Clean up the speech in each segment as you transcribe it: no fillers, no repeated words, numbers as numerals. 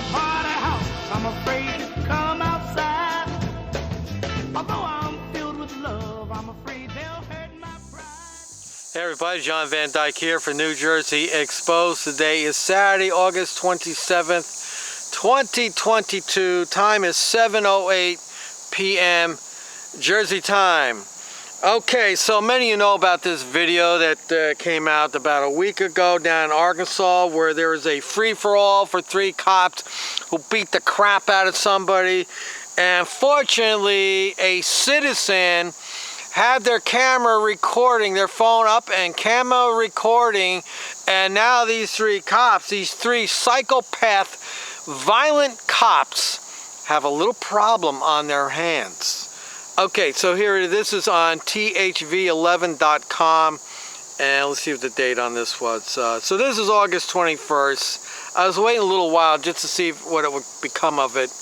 my party house, I'm afraid to come outside. Although I'm filled with love, I'm afraid they'll hurt my pride. Hey everybody, John Van Dyke here for New Jersey Exposed. Today is Saturday, August 27th, 2022. Time is 7:08 p.m. Jersey time. Okay, so many of you know about this video that came out about a week ago down in Arkansas, where there was a free-for-all for 3 cops who beat the crap out of somebody. And fortunately, a citizen had their camera recording, their phone up and camera recording, and now these 3 cops, these 3 psychopath, violent cops, have a little problem on their hands. Okay, so here it is. This is on thv11.com, and let's see what the date on this was. So this is August 21st. I was waiting a little while just to see what it would become of it,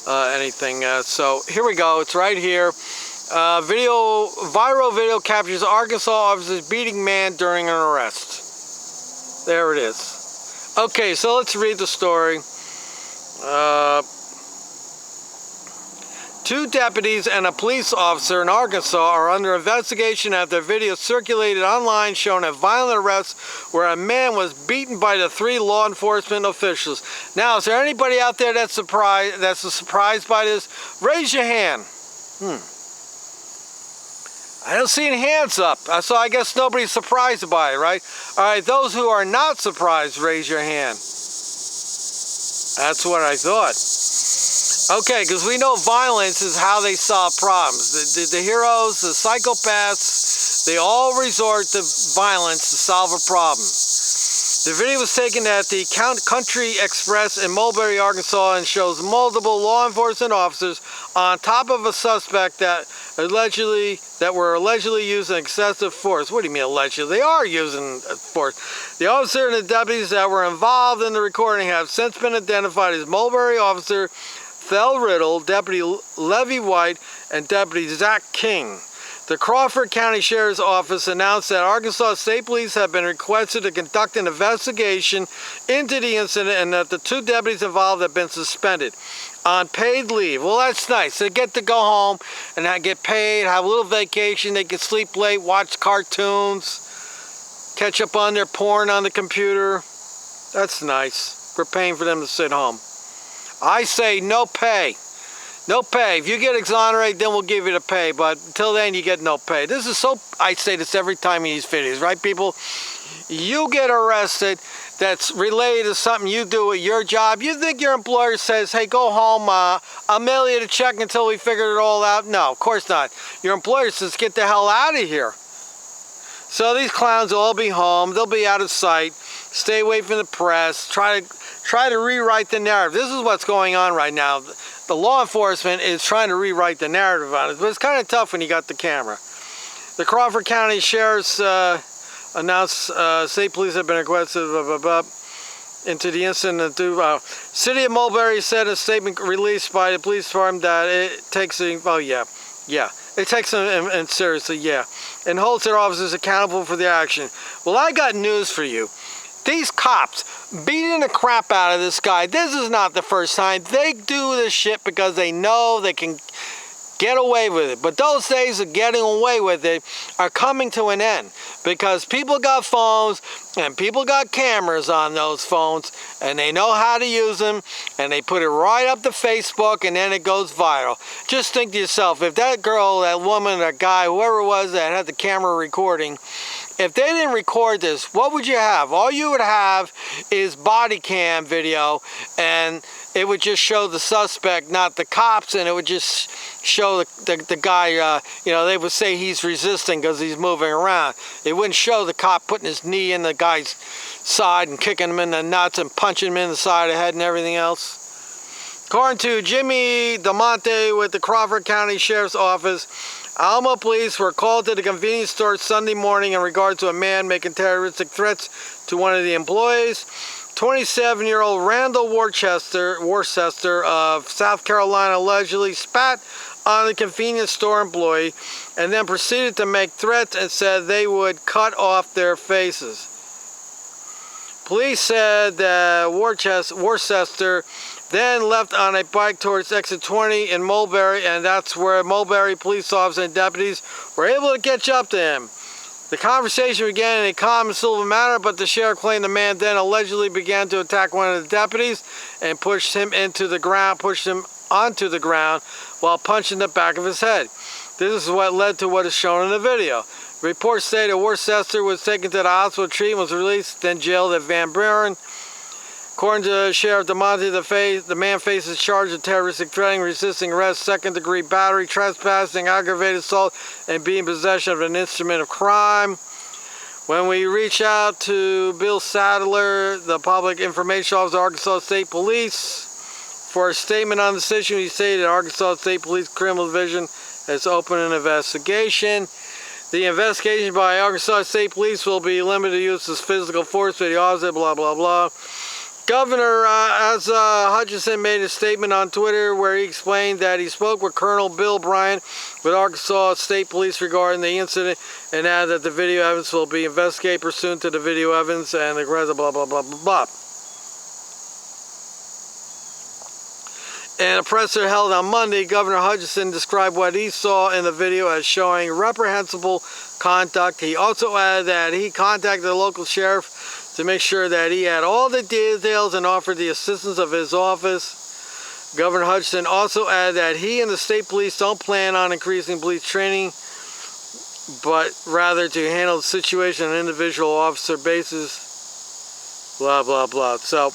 anything. So here we go. It's right here. Viral video captures Arkansas officers beating man during an arrest. There it is. Okay, so let's read the story. 2 deputies and a police officer in Arkansas are under investigation after video circulated online showing a violent arrest where a man was beaten by the 3 law enforcement officials. Now, is there anybody out there that's surprised by this? Raise your hand. I don't see any hands up, so I guess nobody's surprised by it, right? All right, those who are not surprised, raise your hand. That's what I thought. Okay, because we know violence is how they solve problems. The heroes, the psychopaths, they all resort to violence to solve a problem. The video was taken at the Country Express in Mulberry, Arkansas, and shows multiple law enforcement officers on top of a suspect that were allegedly using excessive force. What do you mean allegedly? They are using force. The officer and the deputies that were involved in the recording have since been identified as Mulberry officer Thel Riddle, Deputy Levy White, and Deputy Zach King. The Crawford County Sheriff's Office announced that Arkansas State Police have been requested to conduct an investigation into the incident and that the 2 deputies involved have been suspended on paid leave. Well, that's nice. They get to go home and get paid, have a little vacation. They can sleep late, watch cartoons, catch up on their porn on the computer. That's nice. We're paying for them to sit home. I say no pay. No pay. If you get exonerated, then we'll give you the pay. But until then, you get no pay. This is so... I say this every time in these videos, right, people? You get arrested, that's related to something you do at your job. You think your employer says, hey, go home, I'll mail you the check until we figure it all out? No, of course not. Your employer says, get the hell out of here. So these clowns will all be home. They'll be out of sight. Stay away from the press. Try to rewrite the narrative. This is what's going on right now. The law enforcement is trying to rewrite the narrative on it, but it's kind of tough when you got the camera. The Crawford County Sheriff's announced state police have been requested into the incident. City of Mulberry said in a statement released by the police department that it takes it takes them seriously, and holds their officers accountable for their action. Well, I got news for you. These cops beating the crap out of this guy, this is not the first time. They do this shit because they know they can get away with it. But those days of getting away with it are coming to an end because people got phones and people got cameras on those phones and they know how to use them and they put it right up to Facebook and then it goes viral. Just think to yourself, if that girl, that woman, that guy, whoever it was that had the camera recording, if they didn't record this, what would you have? All you would have is body cam video, and it would just show the suspect, not the cops, and it would just show the guy, they would say he's resisting because he's moving around. It wouldn't show the cop putting his knee in the guy's side and kicking him in the nuts and punching him in the side of the head and everything else. According to Jimmy DeMonte with the Crawford County Sheriff's Office, Alma police were called to the convenience store Sunday morning in regard to a man making terroristic threats to one of the employees. 27-year-old Randall Worcester of South Carolina allegedly spat on the convenience store employee and then proceeded to make threats and said they would cut off their faces. Police said that Worcester then left on a bike towards exit 20 in Mulberry, and that's where Mulberry police officers and deputies were able to catch up to him. The conversation began in a calm and civil manner, but the sheriff claimed the man then allegedly began to attack one of the deputies and pushed him onto the ground while punching the back of his head. This is what led to what is shown in the video. Reports stated Worcester was taken to the hospital, treatment, was released, then jailed at Van Buren. According to Sheriff DeMonte, the man faces charge of terroristic threatening, resisting arrest, second-degree battery, trespassing, aggravated assault, and being in possession of an instrument of crime. When we reach out to Bill Sadler, the public information officer of Arkansas State Police, for a statement on this issue, he stated Arkansas State Police Criminal Division has opened an investigation. The investigation by Arkansas State Police will be limited to use of physical force, but the officer, blah, blah, blah. Governor Hutchinson made a statement on Twitter where he explained that he spoke with Colonel Bill Bryant with Arkansas State Police regarding the incident and added that the video evidence will be investigated pursuant to the video evidence and the rest of blah, blah, blah, blah, blah. In a presser held on Monday, Governor Hutchinson described what he saw in the video as showing reprehensible conduct. He also added that he contacted the local sheriff to make sure that he had all the details and offered the assistance of his office. Governor Hutchinson also added that he and the state police don't plan on increasing police training, but rather to handle the situation on an individual officer basis, blah, blah, blah. So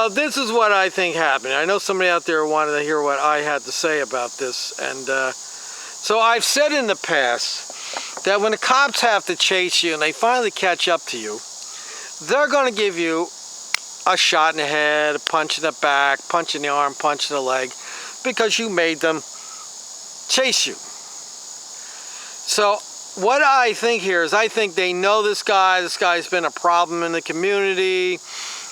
this is what I think happened. I know somebody out there wanted to hear what I had to say about this. And so I've said in the past that when the cops have to chase you and they finally catch up to you, they're going to give you a shot in the head, a punch in the back, punch in the arm, punch in the leg, because you made them chase you. So what I think here is I think they know this guy. This guy's been a problem in the community.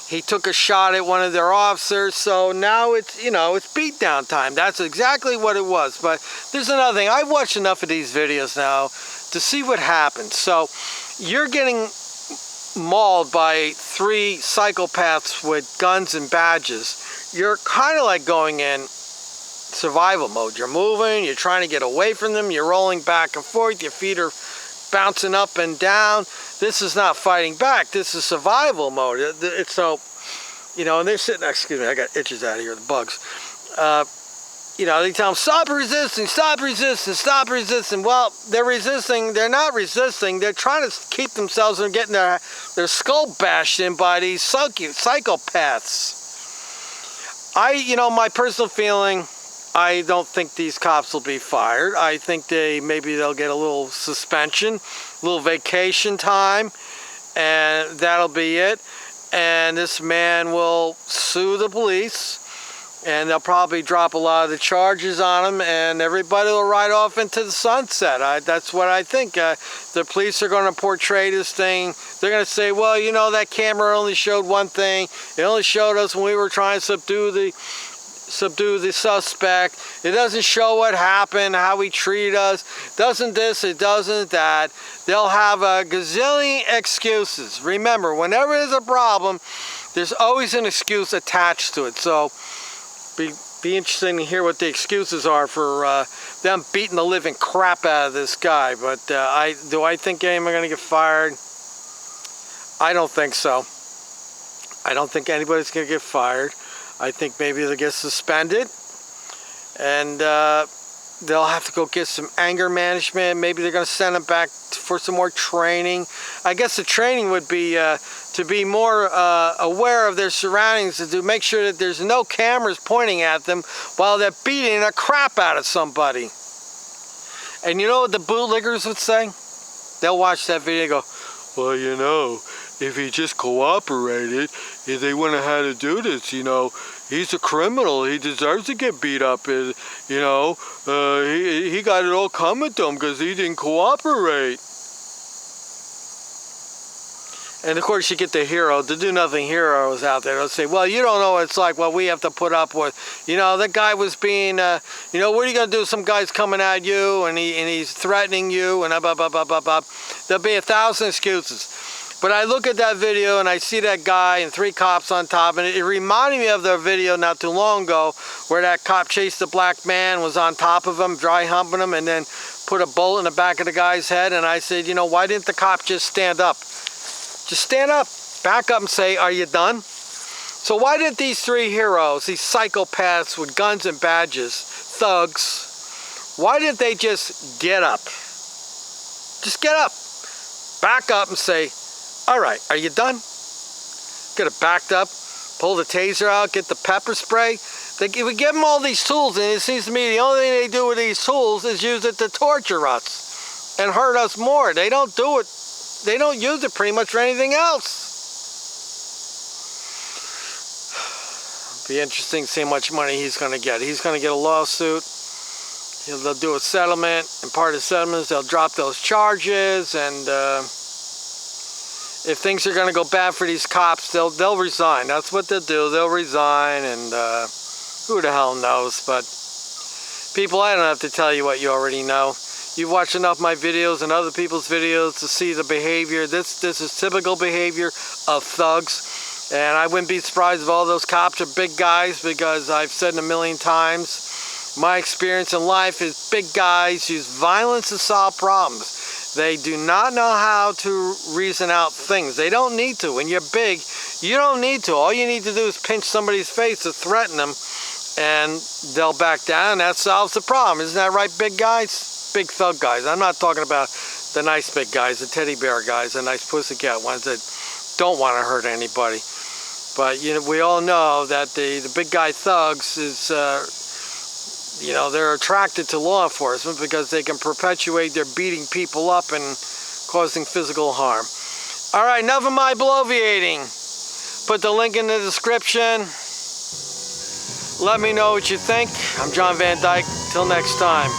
He took a shot at one of their officers, so now it's, you know, it's beat down time. That's exactly what it was. But there's another thing. I've watched enough of these videos now to see what happens. So you're getting mauled by 3 psychopaths with guns and badges. You're kind of like going in survival mode. You're moving, you're trying to get away from them, you're rolling back and forth, your feet are bouncing up and down. This is not fighting back, this is survival mode. It's so, you know, and they're sitting, excuse me, I got itches out of here, the bugs. You know, they tell them, stop resisting, stop resisting, stop resisting. Well, they're resisting, they're not resisting, they're trying to keep themselves from getting their skull bashed in by these psychopaths. You know, my personal feeling, I don't think these cops will be fired. I think maybe they'll get a little suspension, a little vacation time, and that'll be it. And this man will sue the police, and they'll probably drop a lot of the charges on him, and everybody will ride off into the sunset. That's what I think. The police are going to portray this thing. They're going to say, well, you know, that camera only showed one thing. It only showed us when we were trying to subdue the suspect. It doesn't show what happened, how he treated us. Doesn't this, it doesn't that. They'll have a gazillion excuses. Remember, whenever there's a problem, there's always an excuse attached to it. So be interesting to hear what the excuses are for them beating the living crap out of this guy. But do I think anyone going to get fired? I don't think so. I don't think anybody's going to get fired. I think maybe they'll get suspended, and they'll have to go get some anger management. Maybe they're going to send them back for some more training. I guess the training would be to be more aware of their surroundings, and to make sure that there's no cameras pointing at them while they're beating the crap out of somebody. And you know what the bootleggers would say? They'll watch that video and go, well, you know, if he just cooperated, if they wouldn't have had to do this, you know, he's a criminal, he deserves to get beat up, you know, he got it all coming to him because he didn't cooperate. And of course you get the the do-nothing heroes out there. They'll say, well, you don't know what it's like, what we have to put up with. You know, that guy was being, you know, what are you going to do? Some guy's coming at you and he's threatening you and blah, blah, blah, blah, blah. There'll be 1,000 excuses. But I look at that video and I see that guy and 3 cops on top, and it reminded me of the video not too long ago where that cop chased the black man, was on top of him, dry humping him, and then put a bullet in the back of the guy's head. And I said, you know, why didn't the cop just stand up? Just stand up, back up and say, are you done? So why didn't these 3 heroes, these psychopaths with guns and badges, thugs, why didn't they just get up? Just get up, back up and say, all right, are you done? Get it backed up, pull the taser out, get the pepper spray. We give them all these tools, and it seems to me the only thing they do with these tools is use it to torture us and hurt us more. They don't do it, they don't use it pretty much for anything else. Be interesting to see how much money he's going to get. He's going to get a lawsuit. They'll do a settlement, and part of the settlement is they'll drop those charges, and if things are going to go bad for these cops, they'll resign. That's what they'll do. They'll resign, and who the hell knows? But people, I don't have to tell you what you already know. You've watched enough of my videos and other people's videos to see the behavior. This is typical behavior of thugs. And I wouldn't be surprised if all those cops are big guys, because I've said it a million times, my experience in life is big guys use violence to solve problems. They do not know how to reason out things. They don't need to. When you're big, you don't need to. All you need to do is pinch somebody's face to threaten them, and they'll back down, and that solves the problem. Isn't that right, big guys? Big thug guys. I'm not talking about the nice big guys, the teddy bear guys, the nice pussycat ones that don't want to hurt anybody. But you know, we all know that the big guy thugs is, you know, they're attracted to law enforcement because they can perpetuate their beating people up and causing physical harm. All right, enough of my bloviating. Put the link in the description. Let me know what you think. I'm John Van Dyke. Till next time.